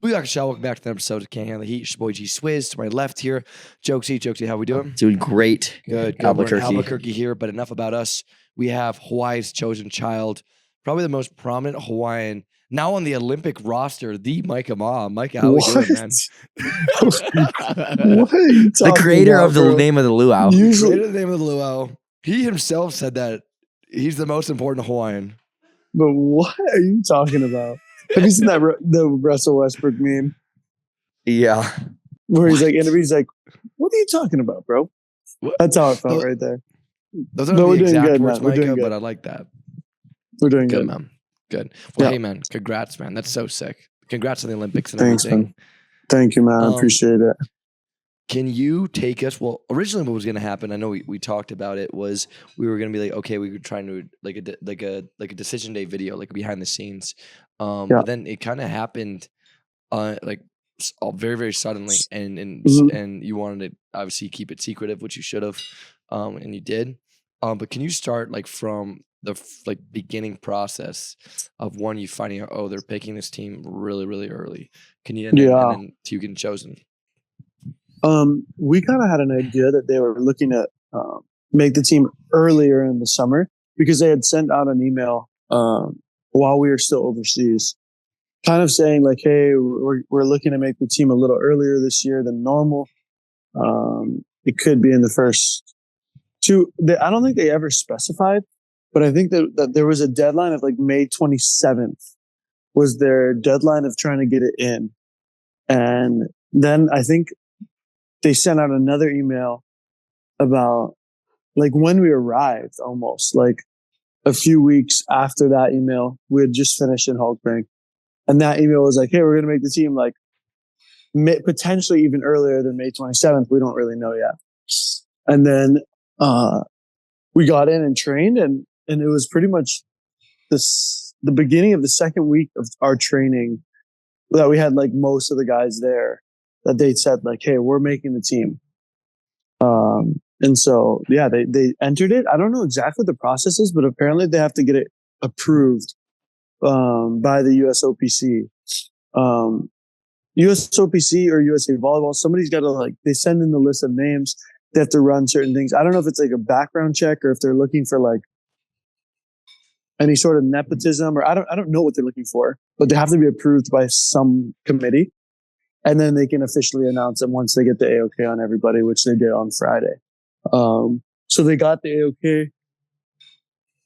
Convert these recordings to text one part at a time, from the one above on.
We got Michelle. Welcome back to the episode of Can't Handle the Heat. It's your boy G Swizz to my left here. Jokesy, how we doing? Doing great. Good. Albuquerque. We're in Albuquerque here, but enough about us. We have Hawaii's chosen child, probably the most prominent Hawaiian now on the Olympic roster, the Micah Ma. Micah, how we doing, man? What are you The creator about, of the bro? name of the luau. The creator of the name of the luau. He himself said that he's the most important Hawaiian. But what are you talking about? Have you seen that the Russell Westbrook meme Yeah. where he's like, and he's like, "What are you talking about, bro?" What? That's how it felt right there. Those are No, the we're doing exact good, words, man. We're doing Micah, good. but I like that. We're doing Good, good. man. Good. Well, Yeah. hey, man, congrats, man. That's so sick. Congrats on the Olympics and Thanks, everything. man. Thank you, man. I appreciate it. Can you take us? Well, originally, what was going to happen? I know we talked about it. Was we were going to be like, okay, we were trying to like a decision day video, like behind the scenes. Yeah. But then it kind of happened, like all very very suddenly, and Mhm. and you wanted to obviously keep it secretive, which you should have, and you did. But can you start like from the beginning process of one you finding out, oh, they're picking this team really really early? Can you and then you getting chosen? We kind of had an idea that they were looking to make the team earlier in the summer because they had sent out an email while we were still overseas, kind of saying like, "Hey, we're looking to make the team a little earlier this year than normal. It could be in the first two." I don't think they ever specified, but I think that there was a deadline of like May 27th was their deadline of trying to get it in, and then I think they sent out another email about like when we arrived, almost like a few weeks after that email. We had just finished in Hulkbank, and that email was like, "Hey, we're going to make the team like potentially even earlier than May 27th. We don't really know yet." And then we got in and trained, and it was pretty much the beginning of the second week of our training that we had like most of the guys there that they said like, "Hey, we're making the team." And so, yeah, they entered it. I don't know exactly what the process is, but apparently they have to get it approved by the USOPC. USOPC or USA Volleyball, somebody's got to like, they send in the list of names. They have to run certain things. I don't know if it's like a background check or if they're looking for like any sort of nepotism, or I don't know what they're looking for, but they have to be approved by some committee. And then they can officially announce them once they get the AOK on everybody, which they did on Friday. So they got the AOK,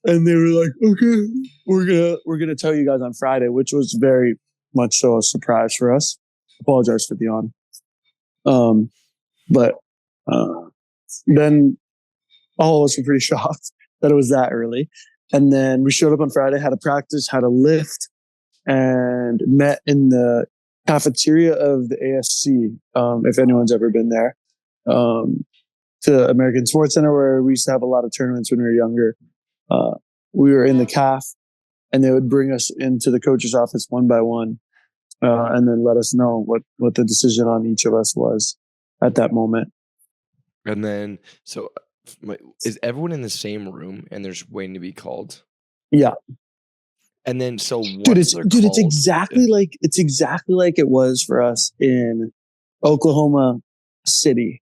and they were like, "Okay, we're gonna tell you guys on Friday," which was very much so a surprise for us. Apologize for the yawn. But then all of us were pretty shocked that it was that early. And then we showed up on Friday, had a practice, had a lift, and met in the cafeteria of the ASC, if anyone's ever been there, to American Sports Center, where we used to have a lot of tournaments when we were younger. We were in the CAF, and they would bring us into the coach's office one by one, and then let us know what the decision on each of us was at that moment. And then, so is everyone in the same room and they're just waiting to be called? Yeah. And then, so it's exactly like it was for us in Oklahoma City.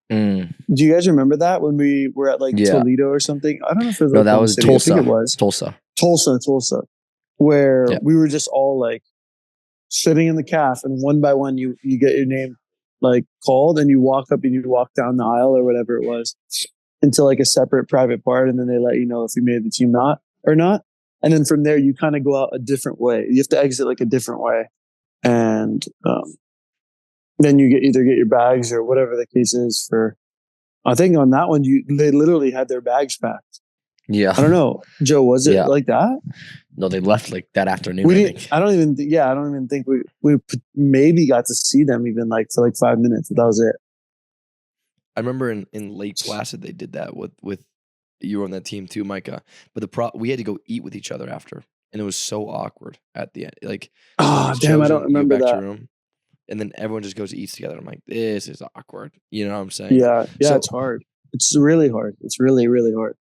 Do you guys remember that when we were at like Toledo or something? I don't know if it was that was City. Tulsa. I think it was Tulsa, where we were just all like sitting in the calf, and one by one you get your name like called, and you walk up and you walk down the aisle or whatever it was into like a separate private part, and then they let you know if you made the team or not. And then from there, you kind of go out a different way. You have to exit like a different way. And then you either get your bags or whatever the case is for, I think on that one, they literally had their bags packed. Yeah. I don't know. Joe, was it like that? No, they left like that afternoon. I don't even think we maybe got to see them even like for like 5 minutes. But that was it. I remember in Lake Placid, they did that with you were on that team too, Micah. But we had to go eat with each other after, and it was so awkward at the end. Like, damn, I don't remember that. To your room, and then everyone just goes to eat together. I'm like, this is awkward. You know what I'm saying? Yeah, so, it's hard. It's really hard. It's really, really hard.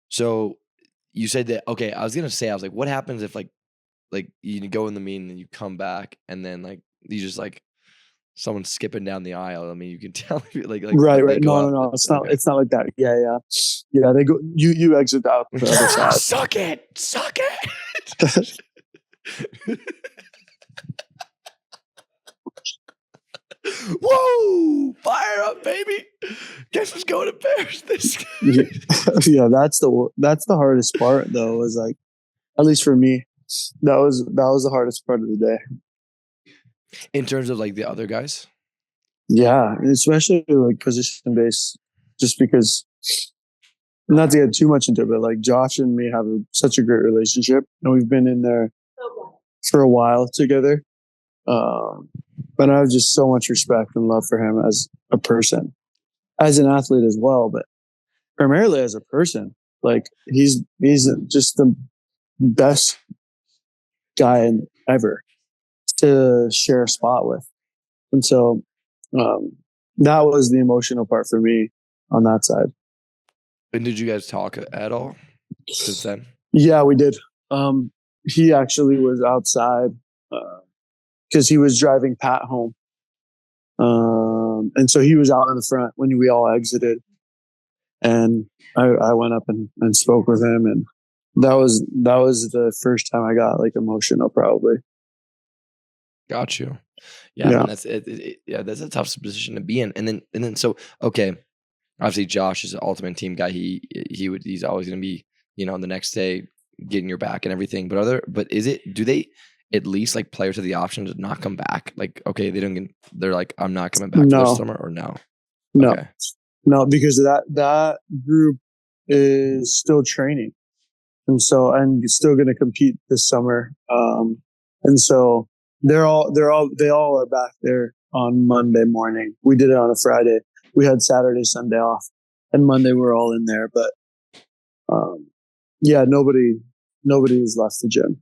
So you said that. Okay, I was gonna say, I was like, what happens if like like you go in the meeting and you come back and then like you just like someone skipping down the aisle. I mean, you can tell Right, they right. go No, no, out. no. It's not. Okay. It's not like that. Yeah, yeah, yeah. They go. You exit out the other side. Suck it. Whoa! Fire up, baby! Guess who's going to Paris this Yeah, yeah. That's the hardest part, though. Was like, at least for me, that was the hardest part of the day. in terms of like the other guys? Yeah, and especially like position based, just because. Not to get too much into it, but like Josh and me have such a great relationship, and we've been in there for a while together. But I have just so much respect and love for him as a person, as an athlete as well, but primarily as a person. Like he's just the best guy ever to share a spot with, and so that was the emotional part for me on that side. And did you guys talk at all since then? Yeah, we did. He actually was outside because he was driving Pat home. And so he was out in the front when we all exited. And I went up and spoke with him. And that was the first time I got like emotional, probably. Got you. Yeah, Yeah. man, that's yeah, that's a tough position to be in. And then so okay, obviously Josh is an ultimate team guy. He's always gonna be, the next day getting your back and everything. But do they at least like players have the option to not come back? Like, okay, they're like, I'm not coming back for this No, summer, or no? no, Okay. no, because that group is still training. And so I'm still going to compete this summer. And so they all are back there on Monday morning. We did it on a Friday. We had Saturday, Sunday off, and Monday we're all in there. But yeah, nobody has left the gym.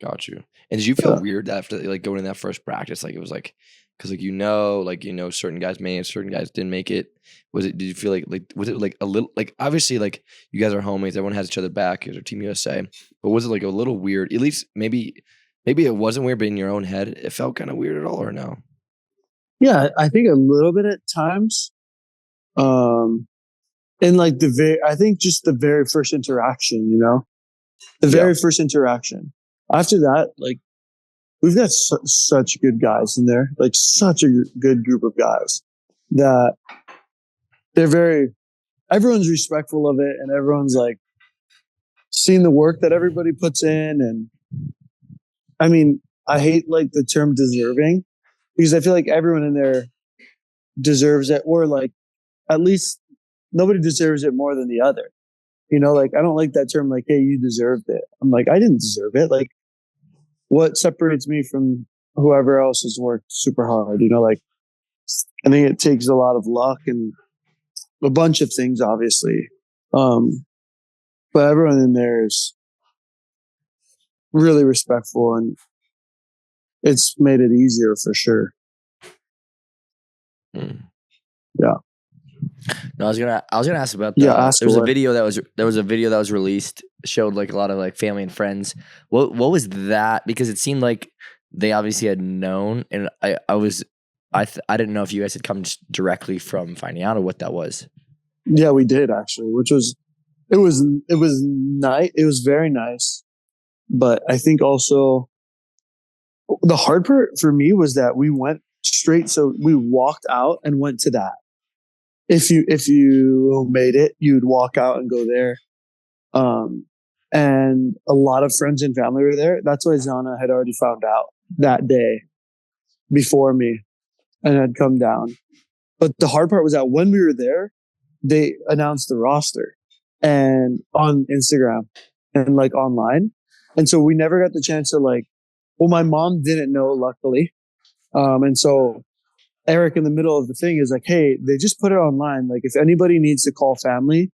Got you. And did you feel weird after like going in that first practice? Like it was like, because like certain guys made it, certain guys didn't make it. Did you feel like was it like a little like obviously like you guys are homies, everyone has each other back, you're Team USA, but was it like a little weird? At least maybe it wasn't weird, but in your own head, it felt kind of weird at all, or no? Yeah, I think a little bit at times. And like I think just the very first interaction, the very first interaction. After that, like we've got such good guys in there, like such a good group of guys that everyone's respectful of it, and everyone's like seeing the work that everybody puts in. And I mean, I hate like the term deserving because I feel like everyone in there deserves it, or like at least nobody deserves it more than the other. Like I don't like that term, like, hey, you deserved it. I'm like, I didn't deserve it. Like, what separates me from whoever else has worked super hard? Like, I think it takes a lot of luck and a bunch of things, obviously. But everyone in there is really respectful, and it's made it easier for sure. Yeah. No, I was gonna ask about ask there was away. a video that was released, showed like a lot of like family and friends. What was that? Because it seemed like they obviously had known, and I didn't know if you guys had come directly from finding out or what that was. Yeah, we did actually, it was nice. It was very nice, but I think also the hard part for me was that we went straight. So we walked out and went to that. If you made it, you'd walk out and go there. And a lot of friends and family were there. That's why Zana had already found out that day before me and had come down. But the hard part was that when we were there, they announced the roster and on Instagram and like online. And so we never got the chance to my mom didn't know, luckily. And so Eric in the middle of the thing is like, hey, they just put it online. Like if anybody needs to call family,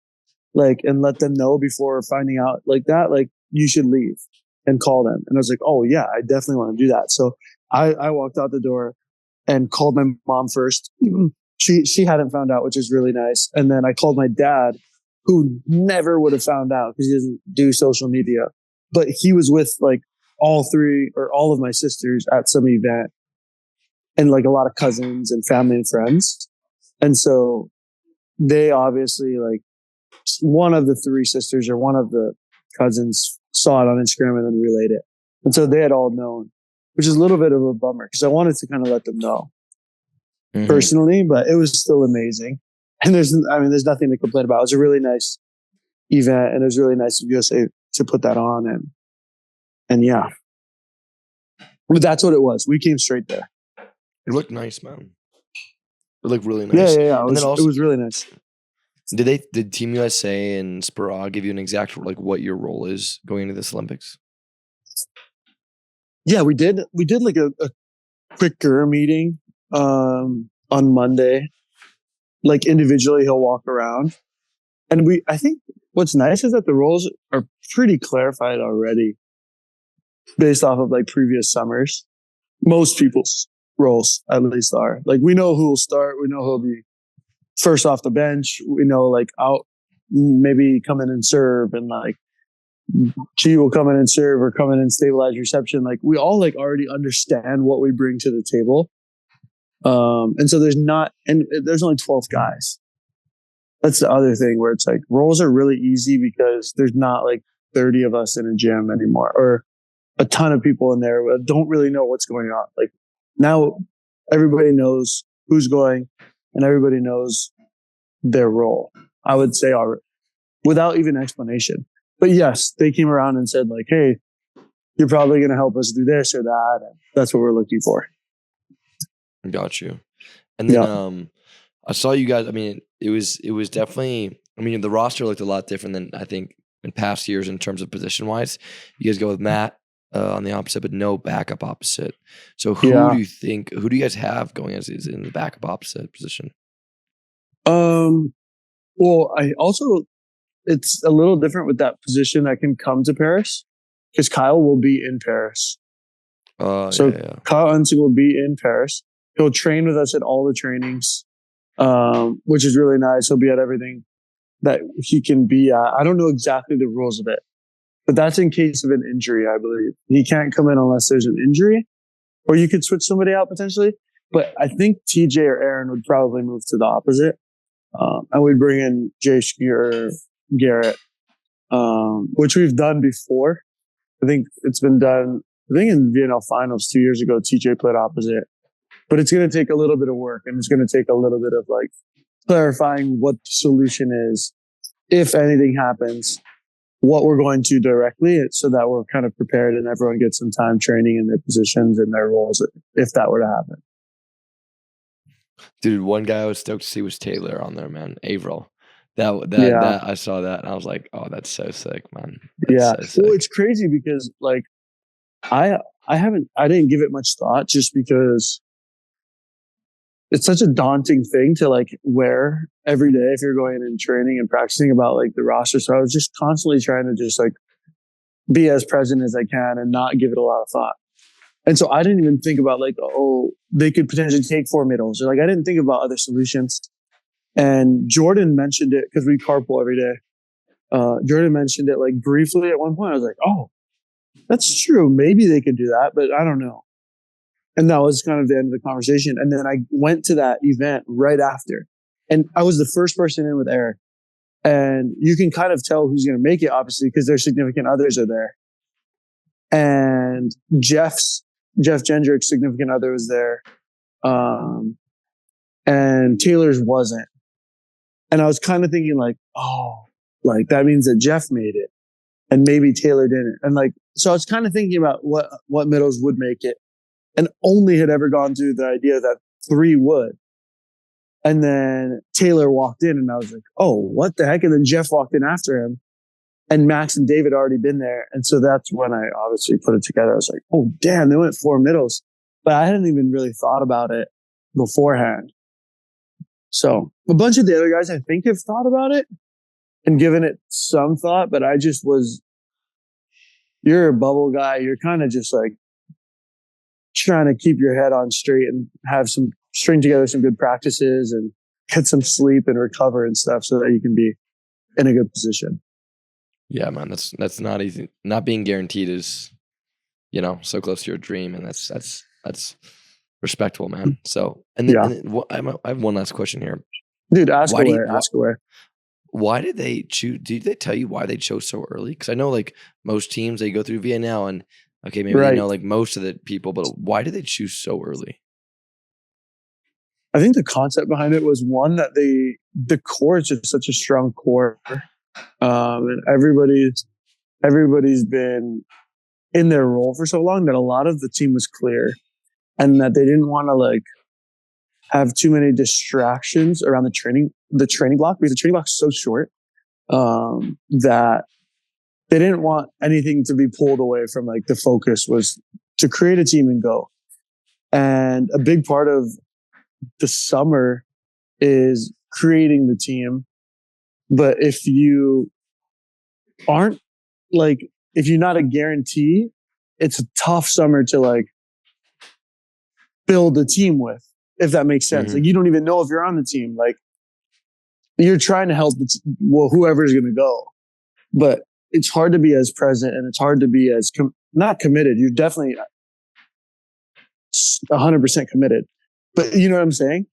like, and let them know before finding out like that, like you should leave and call them. And I was like, oh yeah, I definitely want to do that. So I walked out the door and called my mom first. She hadn't found out, which is really nice. And then I called my dad, who never would have found out because he doesn't do social media. but he was with like all three or all of my sisters at some event, and like a lot of cousins and family and friends. And so they obviously, like, one of the three sisters or one of the cousins saw it on Instagram and then relayed it. And so they had all known, which is a little bit of a bummer because I wanted to kind of let them know personally, but it was still amazing. And there's nothing to complain about. It was a really nice event, and it was really nice of USA to put that on. And yeah, but that's what it was. We came straight there. It looked nice, man. It looked really nice. Yeah. And then also, it was really nice. Did Team USA and Sprague give you an exact like what your role is going into this Olympics? Yeah, we did. We did like a quicker meeting on Monday. Like individually, he'll walk around, and I think what's nice is that the roles are pretty clarified already, based off of like previous summers. Most people's roles, at least, are like we know who will start. We know who'll be first off the bench. We know like out maybe come in and serve, and like G will come in and serve or come in and stabilize reception. Like we all like already understand what we bring to the table. And so there's only 12 guys. That's the other thing where it's like roles are really easy because there's not like 30 of us in a gym anymore, or a ton of people in there that don't really know what's going on. Like now everybody knows who's going and everybody knows their role, I would say, without even explanation. But yes, they came around and said like, hey, you're probably going to help us do this or that. And that's what we're looking for. Got you. And then I saw you guys. I mean, it was definitely. I mean, the roster looked a lot different than I think in past years in terms of position wise. You guys go with Matt on the opposite, but no backup opposite. So who do you think? Who do you guys have going as is in the backup opposite position? Well, it's a little different with that position that can come to Paris because Kyle will be in Paris. Kyle Unsing will be in Paris. He'll train with us at all the trainings, which is really nice. He'll be at everything that he can be at. I don't know exactly the rules of it, but that's in case of an injury, I believe. He can't come in unless there's an injury, or you could switch somebody out potentially. But I think TJ or Aaron would probably move to the opposite. And we'd bring in Jay or Garrett, which we've done before. I think it's been done. I think in VNL finals 2 years ago, TJ played opposite. But it's going to take a little bit of work, and it's going to take a little bit of like clarifying what the solution is, if anything happens, what we're going to directly, so that we're kind of prepared and everyone gets some time training in their positions and their roles if that were to happen. Dude, one guy I was stoked to see was Taylor on there, man. Averill. That I saw that and I was like, oh, that's so sick, man. So sick. Well, it's crazy because like I didn't give it much thought just because it's such a daunting thing to like wear every day if you're going in training and practicing about like the roster. So I was just constantly trying to just like be as present as I can and not give it a lot of thought. And so I didn't even think about like, oh, they could potentially take 4 middles, or like I didn't think about other solutions. And Jordan mentioned it because we carpool every day. Jordan mentioned it like briefly at one point. I was like, oh, that's true. Maybe they could do that, but I don't know. And that was kind of the end of the conversation. And then I went to that event right after. And I was the first person in with Eric. And you can kind of tell who's going to make it, obviously, because their significant others are there. And Jeff Gendrick's significant other was there. And Taylor's wasn't. And I was kind of thinking like, oh, like that means that Jeff made it. And maybe Taylor didn't. And like, so I was kind of thinking about what middles would make it. And only had ever gone through the idea that 3 would. And then Taylor walked in and I was like, oh, what the heck? And then Jeff walked in after him and Max and David had already been there. And so that's when I obviously put it together. I was like, oh, damn, they went 4 middles. But I hadn't even really thought about it beforehand. So a bunch of the other guys, I think, have thought about it and given it some thought. But I just you're a bubble guy. You're kind of just like, trying to keep your head on straight and string together some good practices and get some sleep and recover and stuff so that you can be in a good position. Yeah, man, that's not easy. Not being guaranteed is, so close to your dream, and that's respectable, man. So, Yeah, I have one last question here. dude, ask Why do away, you ask away. why did they choose? Did they tell you why they chose so early? Because I know like most teams they go through VNL and okay, maybe they Right. know like most of the people, but why did they choose so early? I think the concept behind it was one that the core is just such a strong core, and everybody's been in their role for so long that a lot of the team was clear, and that they didn't want to like have too many distractions around the training block, because the training block is so short, that they didn't want anything to be pulled away from like the focus was to create a team and go. And a big part of the summer is creating the team. But if you aren't like, if you're not a guarantee, it's a tough summer to like build a team with, if that makes sense. Mhm. Like you don't even know if you're on the team. Like you're trying to help whoever's going to go, but it's hard to be as present and it's hard to be as not committed. You're definitely 100% committed, but you know what I'm saying?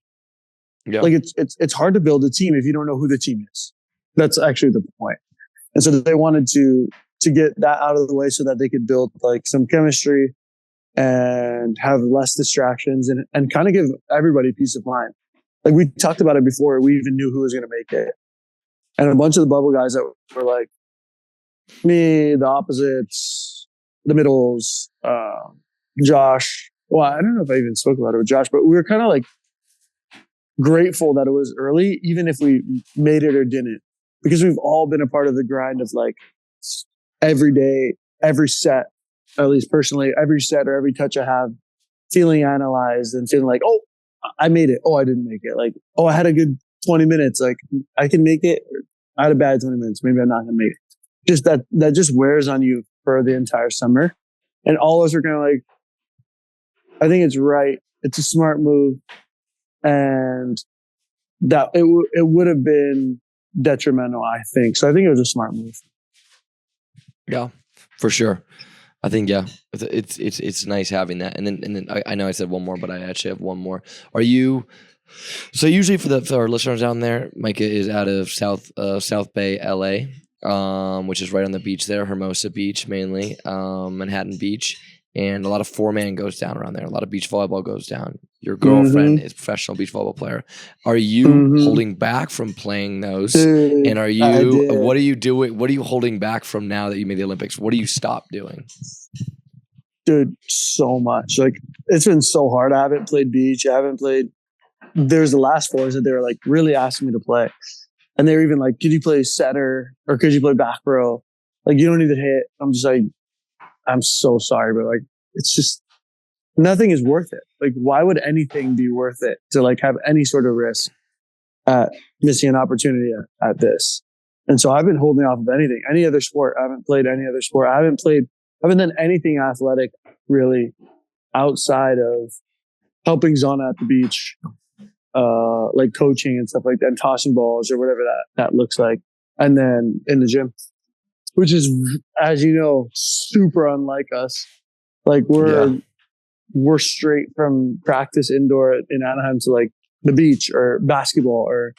Yeah. Like it's hard to build a team if you don't know who the team is. That's actually the point. And so they wanted to get that out of the way so that they could build like some chemistry and have less distractions and kind of give everybody peace of mind. Like we talked about it before, we even knew who was going to make it. And a bunch of the bubble guys that were like me, the opposites, the middles, Josh. Well, I don't know if I even spoke about it with Josh, but we were kind of like grateful that it was early, even if we made it or didn't, because we've all been a part of the grind of like every day, every set, at least personally, every set or every touch I have, feeling analyzed and feeling like, oh, I made it. Oh, I didn't make it. Like, oh, I had a good 20 minutes. Like I can make it. I had a bad 20 minutes. Maybe I'm not going to make it. Just that just wears on you for the entire summer. And all of us are kind of like, I think it's right. It's a smart move. And that it would have been detrimental, I think. So I think it was a smart move. Yeah, for sure. I think it's nice having that. And then I know I said one more, but I actually have one more. Are you? So usually for our listeners down there, Micah is out of South Bay, LA, which is right on the beach there, Hermosa Beach mainly, Manhattan Beach, and a lot of 4-man goes down around there. A lot of beach volleyball goes down. Your girlfriend is a professional beach volleyball player. Are you holding back from playing those? Dude, And what are you doing? What are you holding back from now that you made the Olympics? What do you stop doing? Dude, so much. Like it's been so hard. I haven't played beach. I haven't played. There's the last fours that they were like really asking me to play. And they were even like, could you play setter or could you play back row? Like you don't need to hit. I'm just like, I'm so sorry, but like, it's just nothing is worth it. Like, why would anything be worth it to like have any sort of risk at missing an opportunity at this? And so I've been holding off of anything, any other sport. I haven't played any other sport. I haven't done anything athletic really outside of helping Zana at the beach, like coaching and stuff like that, and tossing balls or whatever that looks like. And then in the gym, which is, as you know, super unlike us. Like we're straight from practice indoor in Anaheim to like the beach or basketball or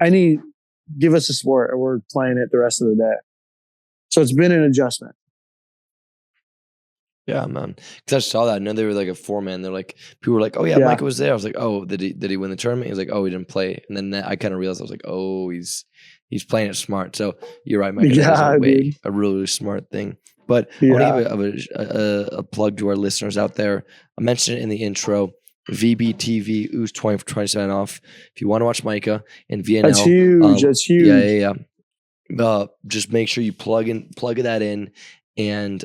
give us a sport and we're playing it the rest of the day. So it's been an adjustment. Yeah, man. Because I saw that. I know they were like a 4-man. They're like, people were like, oh yeah, Micah was there. I was like, oh, did he win the tournament? He was like, oh, he didn't play. And then I kind of realized I was like, oh, he's playing it smart. So you're right, Micah. That is a really, really smart thing. But I want to give a plug to our listeners out there. I mentioned it in the intro. VBTV ooze 20% off. If you want to watch Micah and VNL, that's huge. That's huge. Yeah. Just make sure you plug that in. And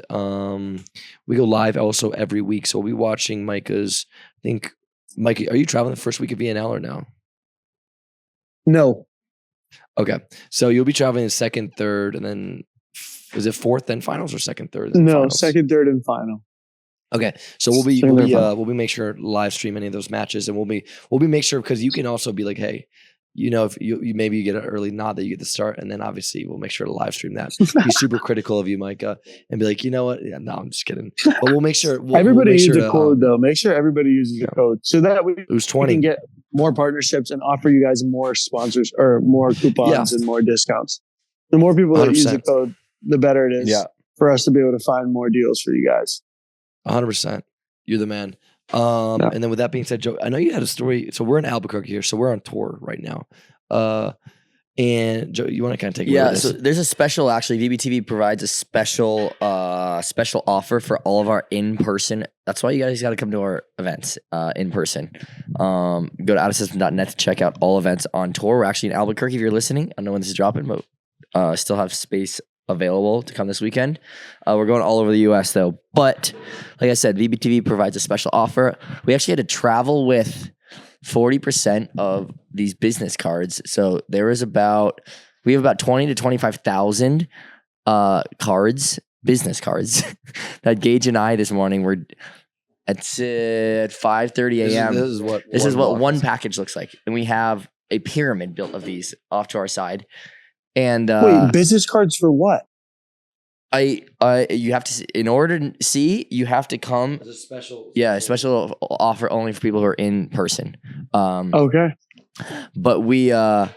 we go live also every week. So we'll be watching Micah's. I think, Micah, are you traveling the first week of VNL or no? No. Okay. So you'll be traveling the second, third, and then is it fourth then finals or second, third? No, finals? Second, third, and final. Okay. So we'll be make sure live stream any of those matches, and we'll be make sure, because you can also be like, hey, if you maybe you get an early nod that you get to start, and then obviously we'll make sure to live stream that. Be super critical of you, Micah, and be like, you know what? Yeah, no, I'm just kidding. But we'll make sure everybody we'll make uses sure a code though. Make sure everybody uses a code so that it was we 20. can get more partnerships and offer you guys more sponsors or more coupons and more discounts. The more people that use the 100%. code, the better it is for us to be able to find more deals for you guys. 100%. You're the man. And then with that being said, Joe, I know you had a story. So we're in Albuquerque here. So we're on tour right now. And Joe, you want to kind of take it away with so this? there's a special, actually, VBTV provides a special offer for all of our in-person. That's why you guys got to come to our events in person. Go to outofsystem.net to check out all events on tour. We're actually in Albuquerque if you're listening. I don't know when this is dropping, but still have space available to come this weekend. We're going all over the U.S. though. But like I said, VBTV provides a special offer. We actually had to travel with 40% of these business cards. So we have about 20 to 25,000 business cards that Gage and I this morning were at 5:30 a.m. This is what one package looks like. And we have a pyramid built of these off to our side. And wait, business cards for what? You have to, in order to see, you have to come. It's a special. Yeah, a special offer only for people who are in person. Okay. But we had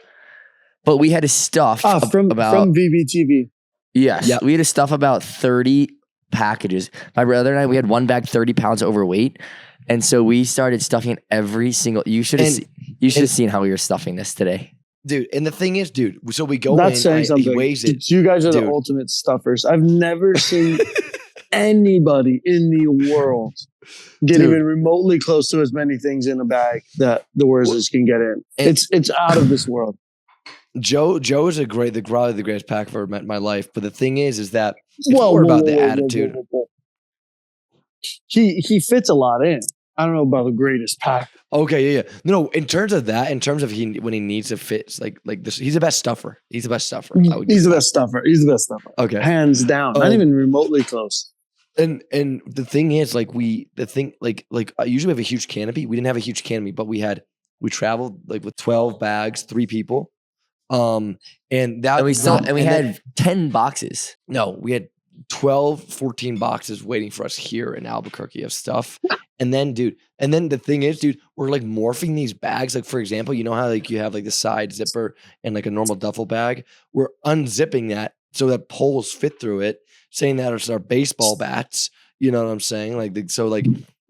to stuff from VBTV. Yes, we had to stuff about 30 packages. My brother and I, we had one bag 30 pounds overweight, and so we started stuffing every single. You should have seen how we were stuffing this today. Dude, and the thing is, dude, so we go That's saying something. He weighs it. You guys are the ultimate stuffers. I've never seen anybody in the world get even remotely close to as many things in a bag that the Wurzels can get in. It's out of this world. Joe is probably the greatest pack I've ever met in my life. But the thing is that it's more about the attitude. He fits a lot in. I don't know about the greatest pack. Okay, yeah. No, in terms of when he needs to fit, like this, he's the best stuffer. He's the best stuffer. He's the best stuffer. He's the best stuffer. Okay, hands down. Not even remotely close. And the thing is, usually we have a huge canopy. We didn't have a huge canopy, but we traveled like with 12 bags, 3 people. And we had 10 boxes. No, we had 12, 14 boxes waiting for us here in Albuquerque of stuff. And then the thing is, dude, we're like morphing these bags. Like, for example, you know how like you have like the side zipper and like a normal duffel bag? We're unzipping that so that poles fit through it, saying that it's our baseball bats. You know what I'm saying?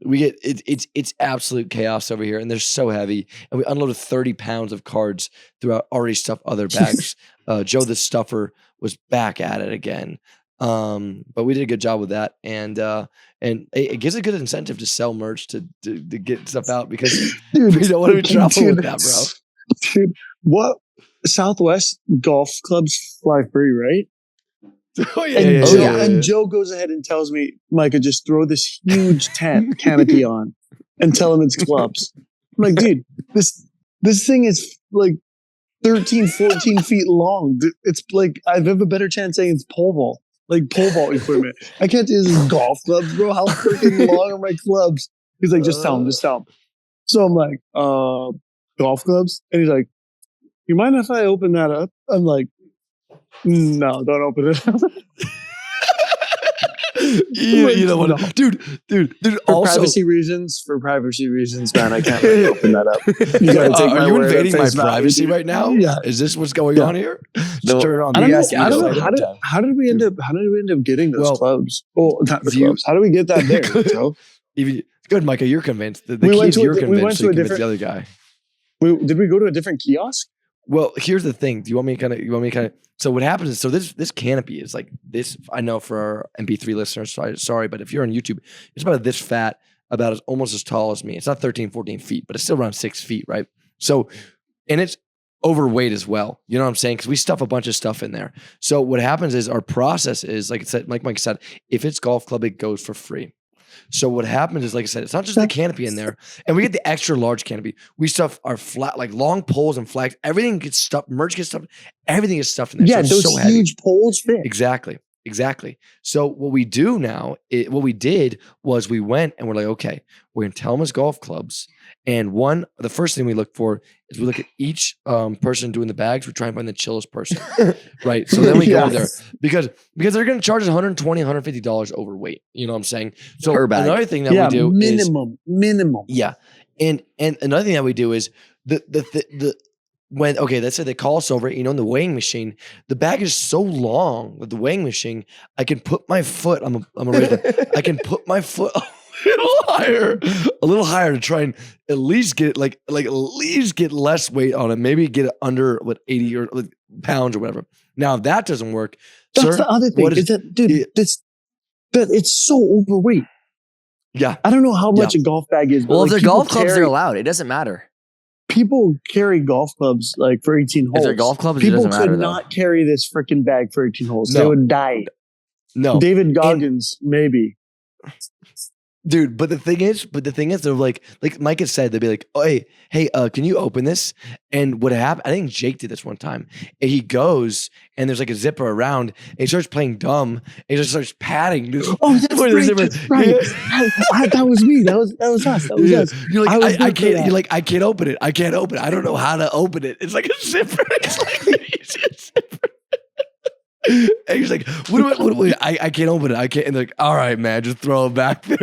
We get it's absolute chaos over here, and they're so heavy. And we unloaded 30 pounds of cards throughout already stuffed other bags. Joe the stuffer was back at it again. But we did a good job with that, and it gives a good incentive to sell merch to get stuff out because we don't want to travel with that, bro. Dude, what Southwest golf clubs fly free, right? Oh yeah, and Joe goes ahead and tells me, Micah, just throw this huge canopy on and tell him it's clubs. I'm like, dude, this thing is like 13, 14 feet long. It's like I have a better chance saying it's pole vault. Like pole vault equipment. I can't do this golf clubs, bro. How freaking long are my clubs? He's like, just tell him. So I'm like, golf clubs? And he's like, you mind if I open that up? I'm like, no, don't open it up. You know what? No. Dude. For privacy reasons, man, I can't really open that up. You gotta take are you invading my privacy right now? Yeah. Is this what's going on here? No, turn it on. I don't know. How did we end up getting those clubs? Well, not the clubs. How do we get that there, Joe? Good, Micah. You're convinced. The key is you're convinced. So you convinced the other guy. Did we go to a different kiosk? Well, here's the thing. Do you want me kind of? So what happens is, so this canopy is like this. I know for our MP3 listeners, sorry, but if you're on YouTube, it's about this fat, about almost as tall as me. It's not 13, 14 feet, but it's still around 6 feet, right? So, and it's overweight as well. You know what I'm saying? Because we stuff a bunch of stuff in there. So what happens is our process is, like Mike said, if it's golf club, it goes for free. So what happens is, like I said, it's not just the canopy in there, and we get the extra large canopy. We stuff our flat, like long poles and flags. Everything gets stuffed. Merch gets stuffed. Everything is stuffed in there. Yeah, so those huge poles fit. Exactly. Exactly. So what we do now, what we did was we went and we're like, okay, we're gonna tell them his golf clubs. And the first thing we look for is we look at each person doing the bags. We try and find the chillest person, right? So then we go in there because they're gonna charge us $120, $150 overweight. You know what I'm saying? So Per bag. another thing that we do is minimum. yeah, and another thing that we do is when let's say they call us over, in the weighing machine, the bag is so long with the weighing machine, I can put my foot. I'm a razor. I can put my foot a little higher to try and at least get at least get less weight on it. Maybe get it under 80 or pounds or whatever. Now if that doesn't work, that's the other thing. Is that, dude, it's so overweight. Yeah, I don't know how much a golf bag is. But well, if they're golf clubs, they're allowed. It doesn't matter. People carry golf clubs for 18 holes. If they're golf clubs, people it doesn't matter, could not carry this freaking bag for 18 holes. No. They would die. No, David Goggins, maybe. Dude, but the thing is, they're like Micah said, they'd be like, oh, hey, can you open this? And what happened? I think Jake did this one time. And he goes and there's a zipper around and he starts playing dumb and he just starts patting. Oh, that's right. Yeah. That was me. That was us. That was us. You're like, I can't. You're like, I can't open it. I can't open it. I don't know how to open it. It's like a zipper. It's like a zipper. And he's like, what do I can't open it. I can't. And they're like, all right, man, just throw it back there.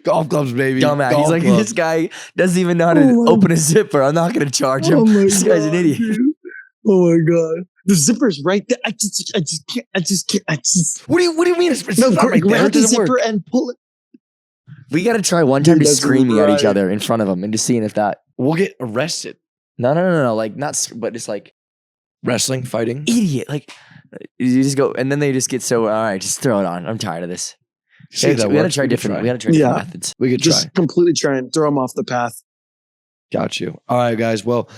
Golf clubs, baby. Dumbass. He's like, clubs. this guy doesn't even know how to open a zipper. I'm not going to charge him. This guy's an idiot. Dude. Oh my God. The zipper's right there. I just can't. What do you mean? It's No, not right there. grab It the doesn't zipper work. and pull it. We got to try one time Dude, to that's screaming at each right. other in front of them and just seeing if that. We'll get arrested. No. Like, not, but just like, Wrestling, fighting. idiot. Like, you just go, and then they just get so, all right, just throw it on. I'm tired of this. See, that we got to works. try We could different. try. We got to try different methods. We could try. Just completely try and throw them off the path. Got you. All right, guys. Well,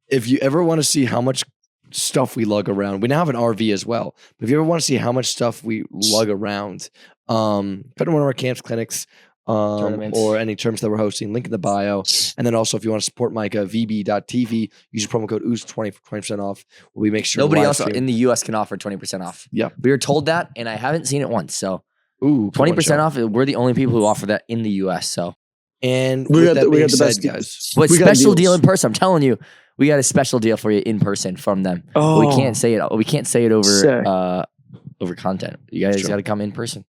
if you ever want to see how much stuff we lug around, we now have an RV as well. But if you ever want to see how much stuff we lug around, come to one of our camps, clinics, or any terms that we're hosting, link in the bio. And then also, if you want to support Micah, vb.tv, use the promo code OOZ20 for 20% off. We make sure Nobody else in the U.S. can offer 20% off. Yeah. We were told that, and I haven't seen it once. So, Ooh, 20% off. We're the only people who offer that in the U.S. So, and We with got that the being best said, deals. guys, but We got special deal deals. in person. I'm telling you, we got a special deal for you in person from them. Oh, We can't say it. We can't say it over Sick. over content. You guys Sure. got to come in person.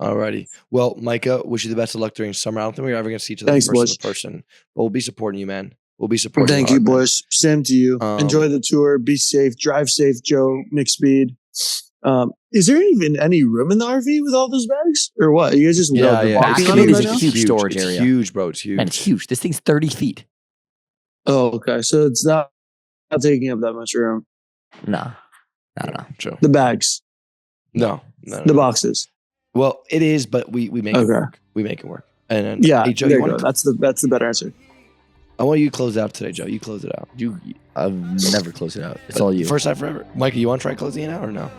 alrighty. Well, Micah, wish you the best of luck during summer. I don't think we're ever going to see each other Thanks, in boys. person, but we'll be supporting you, man. We'll be supporting Thank you, you, hard, man. boys. Same to you. Enjoy the tour. Be safe. Drive safe, Joe. Mix speed. Is there even any room in the RV with all those bags, or what? You guys just Yeah. Back walking in on them it right is now? huge storage it's area. huge, bro. It's huge. And it's huge. This thing's 30 feet. Oh, okay. So it's not taking up that much room. No. True. The bags, No. the boxes. Well, it is, but we make it Okay. work. We make it work. And then, Yeah, hey, Joe, there you you want go. That's the better answer. I want you to close it out today, Joe. You close it out. I've never closed it out. It's all you. First time forever. Micah, you want to try closing it out or no?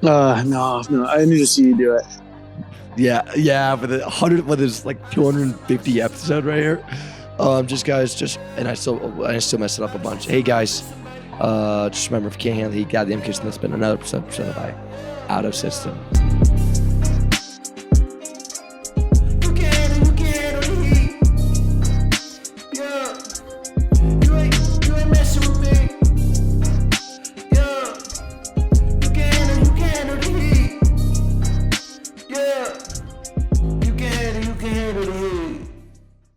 No. I need to see you do it. Yeah, but there's like 250 episode right here. Just and I still mess it up a bunch. Hey guys, just remember if you can't handle the heat, goddamn kitchen, let's spend another percent of out of system.